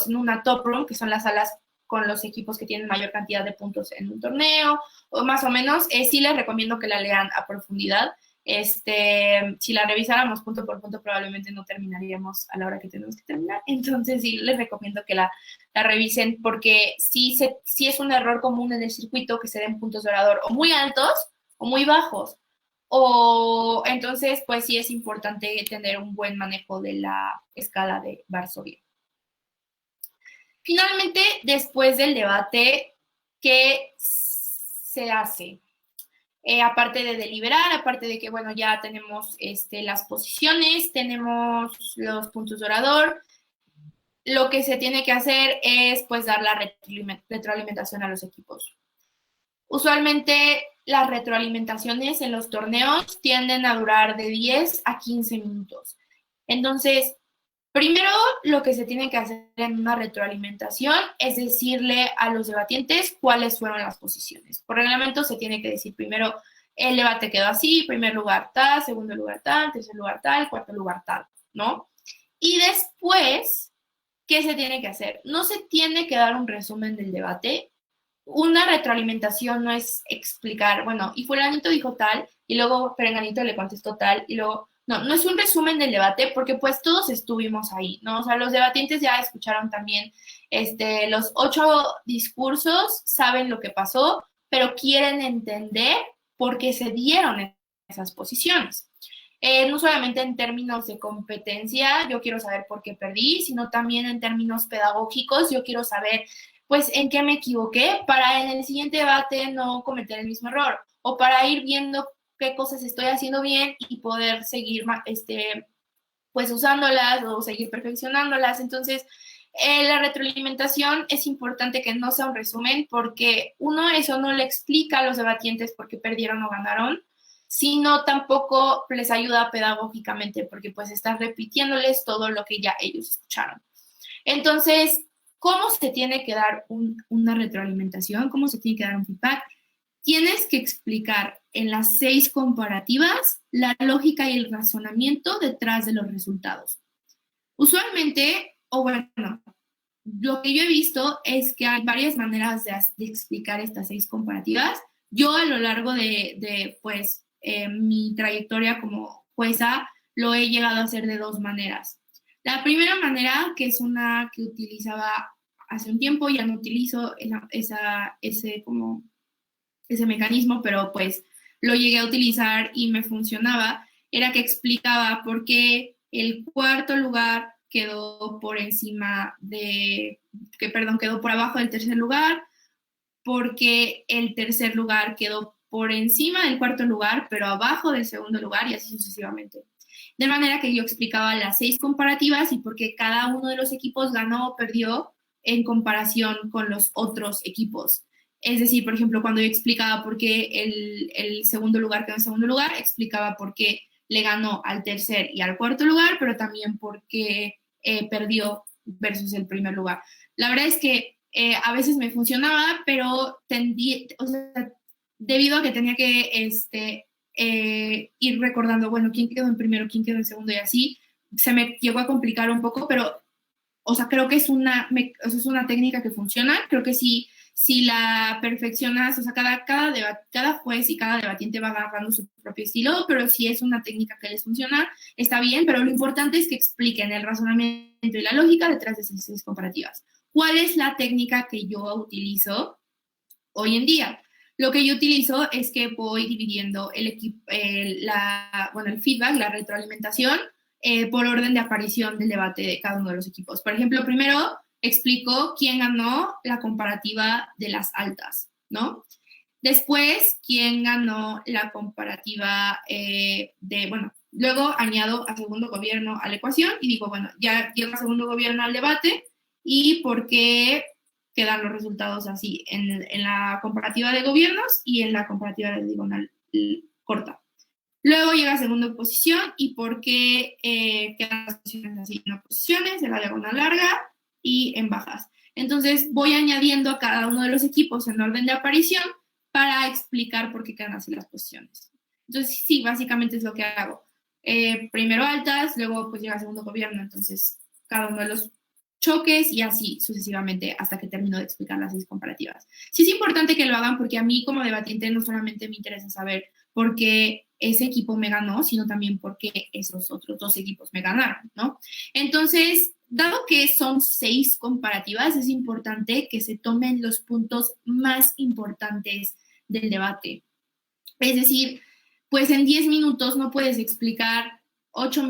en una top room, que son las salas con los equipos que tienen mayor cantidad de puntos en un torneo, o más o menos. Sí les recomiendo que la lean a profundidad. Si la revisáramos punto por punto, probablemente no terminaríamos a la hora que tenemos que terminar. Entonces, sí les recomiendo que la revisen, porque sí es un error común en el circuito que se den puntos de orador o muy altos o muy bajos. O entonces, pues sí es importante tener un buen manejo de la escala de Varsovia. Finalmente, después del debate, ¿qué se hace? aparte de deliberar, aparte de que, bueno, ya tenemos las posiciones, tenemos los puntos de orador, lo que se tiene que hacer es pues dar la retroalimentación a los equipos. Usualmente las retroalimentaciones en los torneos tienden a durar de 10 a 15 minutos. Entonces, primero lo que se tiene que hacer en una retroalimentación es decirle a los debatientes cuáles fueron las posiciones. Por reglamento se tiene que decir primero el debate quedó así, primer lugar tal, segundo lugar tal, tercer lugar tal, cuarto lugar tal, ¿no? Y después, ¿qué se tiene que hacer? No se tiene que dar un resumen del debate. Una retroalimentación no es explicar, bueno, y fulanito dijo tal, y luego perenganito le contestó tal, y luego, no es un resumen del debate, porque pues todos estuvimos ahí, ¿no? O sea, los debatientes ya escucharon también los 8 discursos, saben lo que pasó, pero quieren entender por qué se dieron esas posiciones. No solamente en términos de competencia, yo quiero saber por qué perdí, sino también en términos pedagógicos, yo quiero saber, pues, en qué me equivoqué para en el siguiente debate no cometer el mismo error, o para ir viendo qué cosas estoy haciendo bien y poder seguir, pues, usándolas o seguir perfeccionándolas. Entonces, la retroalimentación es importante que no sea un resumen, porque uno, eso no le explica a los debatientes por qué perdieron o ganaron, sino tampoco les ayuda pedagógicamente, porque pues estás repitiéndoles todo lo que ya ellos escucharon. Entonces, ¿cómo se tiene que dar una retroalimentación? ¿Cómo se tiene que dar un feedback? Tienes que explicar en las 6 comparativas la lógica y el razonamiento detrás de los resultados. Usualmente, o bueno, lo que yo he visto es que hay varias maneras de explicar estas 6 comparativas. Yo a lo largo de pues, mi trayectoria como jueza lo he llegado a hacer de 2 maneras. La primera manera, que es una que utilizaba hace un tiempo, ya no utilizo ese mecanismo, pero pues lo llegué a utilizar y me funcionaba, era que explicaba por qué el cuarto lugar quedó por encima quedó por abajo del tercer lugar, porque el tercer lugar quedó por encima del cuarto lugar, pero abajo del segundo lugar, y así sucesivamente. De manera que yo explicaba las 6 comparativas y por qué cada uno de los equipos ganó o perdió en comparación con los otros equipos. Es decir, por ejemplo, cuando yo explicaba por qué el segundo lugar quedó en segundo lugar, explicaba por qué le ganó al tercer y al cuarto lugar, pero también por qué perdió versus el primer lugar. La verdad es que a veces me funcionaba, pero debido a que tenía que ir recordando, bueno, quién quedó en primero, quién quedó en segundo y así, se me llegó a complicar un poco, pero, o sea, creo que es una técnica que funciona. Creo que si la perfeccionas, o sea, cada juez y cada debatiente va agarrando su propio estilo, pero si es una técnica que les funciona, está bien, pero lo importante es que expliquen el razonamiento y la lógica detrás de esas 6 comparativas. ¿Cuál es la técnica que yo utilizo hoy en día? Lo que yo utilizo es que voy dividiendo el feedback, la retroalimentación, por orden de aparición del debate de cada uno de los equipos. Por ejemplo, primero explico quién ganó la comparativa de las altas, ¿no? Después, quién ganó la comparativa luego añado a segundo gobierno a la ecuación y digo, bueno, ya llega segundo gobierno al debate y por qué quedan los resultados así en la comparativa de gobiernos y en la comparativa de diagonal corta. Luego llega segunda posición y por qué quedan las posiciones así en oposiciones, en la diagonal larga y en bajas. Entonces voy añadiendo a cada uno de los equipos en orden de aparición para explicar por qué quedan así las posiciones. Entonces sí, básicamente es lo que hago. Primero altas, luego pues llega segundo gobierno, entonces cada uno de los choques y así sucesivamente hasta que termino de explicar las 6 comparativas. Sí es importante que lo hagan porque a mí como debatiente no solamente me interesa saber por qué ese equipo me ganó, sino también por qué esos otros 2 equipos me ganaron, ¿no? Entonces, dado que son 6 comparativas, es importante que se tomen los puntos más importantes del debate. Es decir, pues en 10 minutos no puedes explicar 8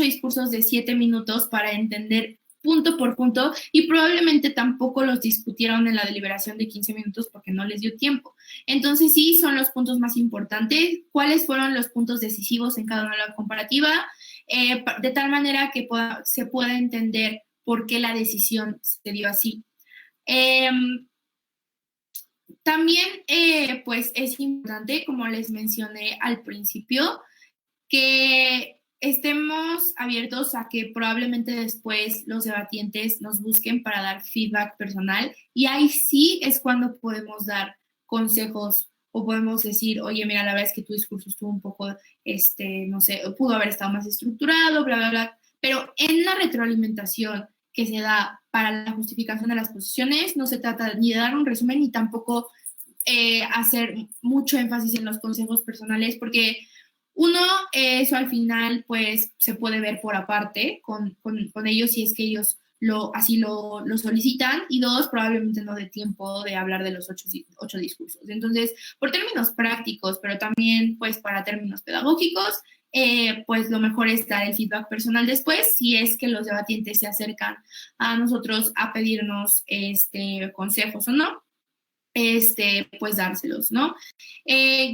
discursos de 7 minutos para entender punto por punto, y probablemente tampoco los discutieron en la deliberación de 15 minutos porque no les dio tiempo. Entonces sí son los puntos más importantes. ¿Cuáles fueron los puntos decisivos en cada una de la comparativa? De tal manera que se pueda entender por qué la decisión se dio así. También, pues es importante, como les mencioné al principio, que estemos abiertos a que probablemente después los debatientes nos busquen para dar feedback personal, y ahí sí es cuando podemos dar consejos o podemos decir, oye, mira, la verdad es que tu discurso estuvo un poco, no sé, pudo haber estado más estructurado, bla, bla, bla. Pero en la retroalimentación que se da para la justificación de las posiciones, no se trata ni de dar un resumen ni tampoco hacer mucho énfasis en los consejos personales, porque uno, eso al final pues se puede ver por aparte con ellos si es que ellos así lo solicitan, y dos, probablemente no dé tiempo de hablar de los ocho discursos. Entonces, por términos prácticos, pero también pues para términos pedagógicos, pues lo mejor es dar el feedback personal después, si es que los debatientes se acercan a nosotros a pedirnos consejos o no, pues dárselos, ¿no?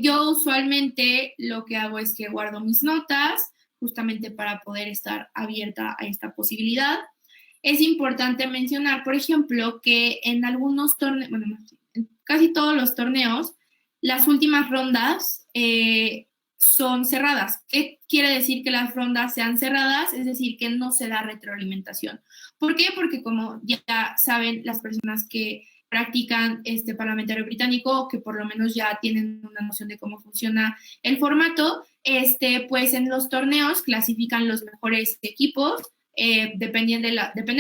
Yo usualmente lo que hago es que guardo mis notas justamente para poder estar abierta a esta posibilidad. Es importante mencionar, por ejemplo, que en algunos torneos, bueno, en casi todos los torneos, las últimas rondas son cerradas. ¿Qué quiere decir que las rondas sean cerradas? Es decir, que no se da retroalimentación. ¿Por qué? Porque como ya saben las personas que practican este parlamentario británico, que por lo menos ya tienen una noción de cómo funciona el formato, pues en los torneos clasifican los mejores equipos, depende de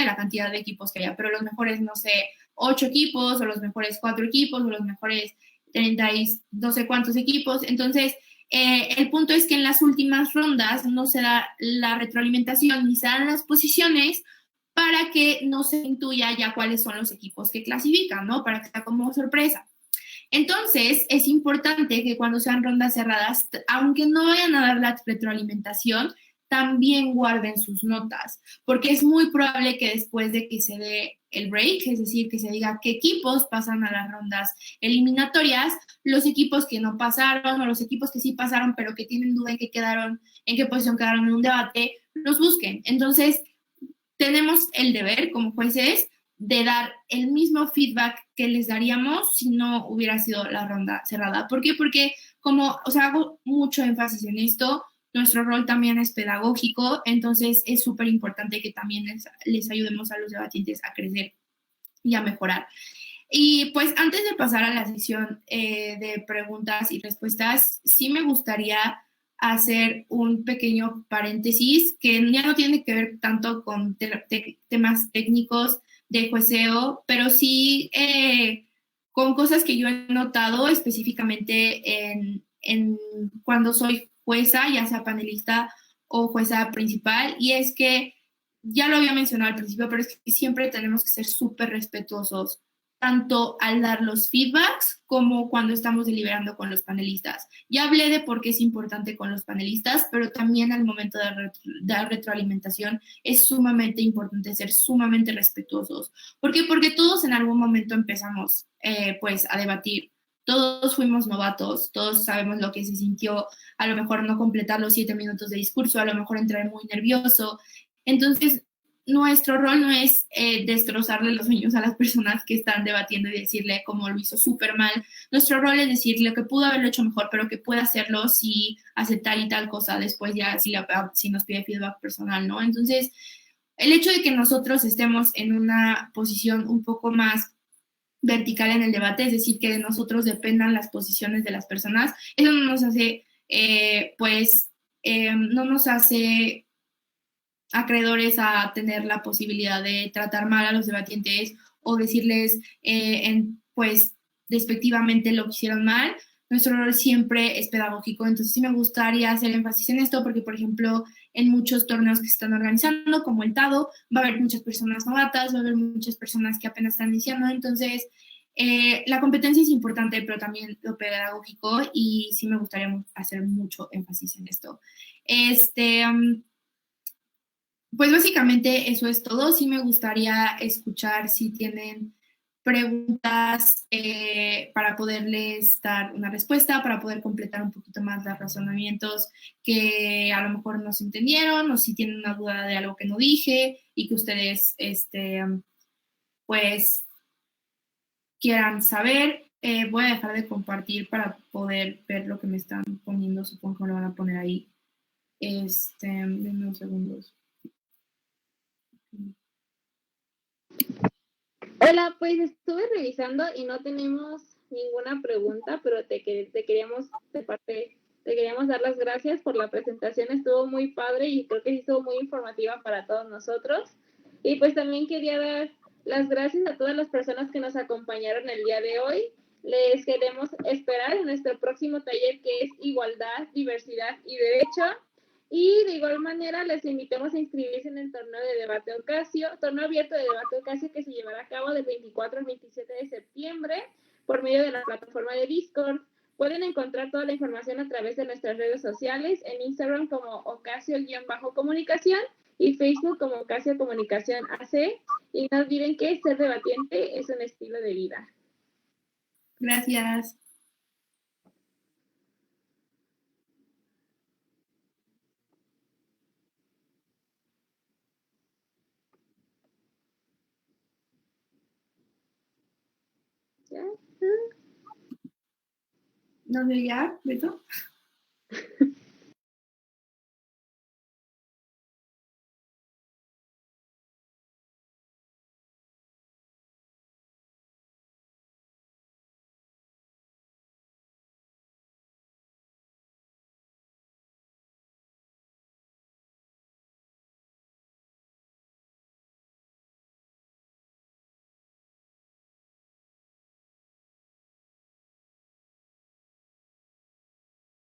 la cantidad de equipos que haya, pero los mejores, no sé, 8 equipos, o los mejores 4 equipos, o los mejores 30 y no sé cuántos equipos. Entonces, el punto es que en las últimas rondas no se da la retroalimentación ni se dan las posiciones, para que no se intuya ya cuáles son los equipos que clasifican, ¿no? Para que sea como sorpresa. Entonces, es importante que cuando sean rondas cerradas, aunque no vayan a dar la retroalimentación, también guarden sus notas, porque es muy probable que después de que se dé el break, es decir, que se diga qué equipos pasan a las rondas eliminatorias, los equipos que no pasaron o los equipos que sí pasaron, pero que tienen duda en qué posición quedaron en un debate, los busquen. Entonces, tenemos el deber como jueces de dar el mismo feedback que les daríamos si no hubiera sido la ronda cerrada. ¿Por qué? Porque hago mucho énfasis en esto, nuestro rol también es pedagógico, entonces es súper importante que también les ayudemos a los debatientes a crecer y a mejorar. Y pues antes de pasar a la sesión de preguntas y respuestas, sí me gustaría hacer un pequeño paréntesis que ya no tiene que ver tanto con temas técnicos de jueceo, pero sí con cosas que yo he notado específicamente en cuando soy jueza, ya sea panelista o jueza principal, y es que ya lo había mencionado al principio, pero es que siempre tenemos que ser súper respetuosos, tanto al dar los feedbacks como cuando estamos deliberando con los panelistas. Ya hablé de por qué es importante con los panelistas, pero también al momento de dar retroalimentación es sumamente importante ser sumamente respetuosos. ¿Por qué? Porque todos en algún momento empezamos pues a debatir. Todos fuimos novatos, todos sabemos lo que se sintió, a lo mejor no completar los 7 minutos de discurso, a lo mejor entrar muy nervioso. Entonces, nuestro rol no es destrozarle los sueños a las personas que están debatiendo y decirle cómo lo hizo súper mal. Nuestro rol es decirle que pudo haberlo hecho mejor, pero que puede hacerlo si hace tal y tal cosa después ya si nos pide feedback personal, ¿no? Entonces, el hecho de que nosotros estemos en una posición un poco más vertical en el debate, es decir, que de nosotros dependan las posiciones de las personas, eso no nos hace, no nos hace acreedores a tener la posibilidad de tratar mal a los debatientes o decirles, pues, despectivamente lo que hicieron mal. Nuestro rol siempre es pedagógico, entonces sí me gustaría hacer énfasis en esto porque, por ejemplo, en muchos torneos que se están organizando, como el TADO, va a haber muchas personas novatas, va a haber muchas personas que apenas están iniciando, entonces la competencia es importante, pero también lo pedagógico, y sí me gustaría hacer mucho énfasis en esto. Pues básicamente eso es todo. Sí me gustaría escuchar si tienen preguntas para poderles dar una respuesta, para poder completar un poquito más los razonamientos que a lo mejor no se entendieron o si tienen una duda de algo que no dije y que ustedes pues quieran saber. Voy a dejar de compartir para poder ver lo que me están poniendo. Supongo que me lo van a poner ahí. Denme unos segundos. Hola, pues estuve revisando y no tenemos ninguna pregunta, pero te queríamos te queríamos dar las gracias por la presentación, estuvo muy padre y creo que estuvo muy informativa para todos nosotros. Y pues también quería dar las gracias a todas las personas que nos acompañaron el día de hoy. Les queremos esperar en nuestro próximo taller que es Igualdad, Diversidad y Derecho. Y de igual manera les invitamos a inscribirse en el torneo de debate Ocasio, torneo abierto de debate Ocasio que se llevará a cabo del 24 al 27 de septiembre por medio de la plataforma de Discord. Pueden encontrar toda la información a través de nuestras redes sociales, en Instagram como Ocasio-comunicación y Facebook como Ocasio Comunicación AC. Y no olviden que ser debatiente es un estilo de vida. Gracias. ¿Ya? ¿Dónde ya, Beto?